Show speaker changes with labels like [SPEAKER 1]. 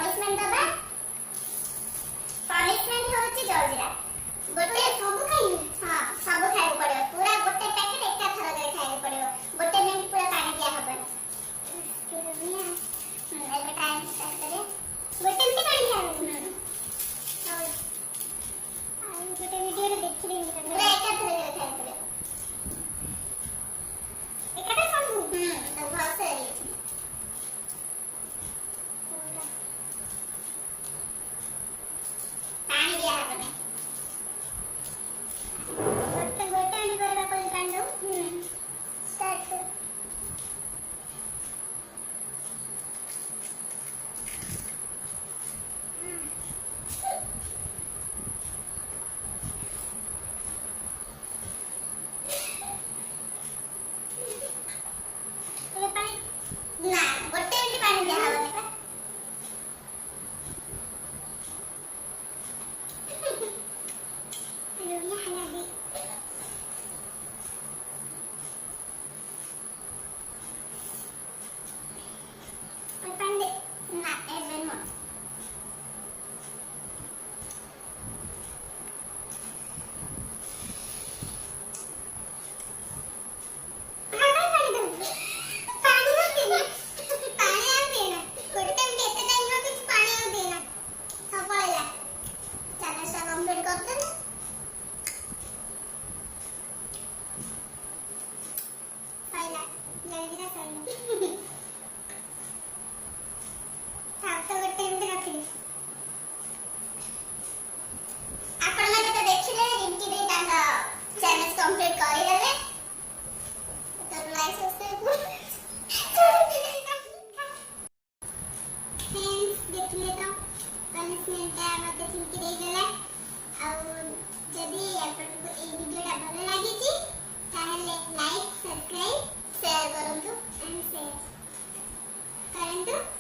[SPEAKER 1] Punishment दबा punishment होची जलजीरा गोटे सब खाइ हां सब खाइ पड़े पूरा गोटे पैकेट एक थरा करे खाइ पड़े गोटे मिनट पूरा पानी दिया हबन एबे टाइम स्टार्ट करे गोटे मिनट पानी दिया और गोटे वीडियो रे देखि रे पूरा एक थरा करे खाइ पड़े एकटा संभू तो बहुत से पानी दिया हबन गोटे गोटे आनी करबा कोन कांडो स्टार्ट कर तो पानी ना गोटे मिनट पानी दिया हबन का हला दे Pandai nak even mo. Complete कर देले तो लाइक सब्सक्राइब फ्रेंड्स देखले तो पनिशमेंट है मते थिंकी दे देले आ जदी आपन को ए वीडियो भल लागी छी ताहले लाइक सब्सक्राइब शेयर करंतु एंड शेयर करंतु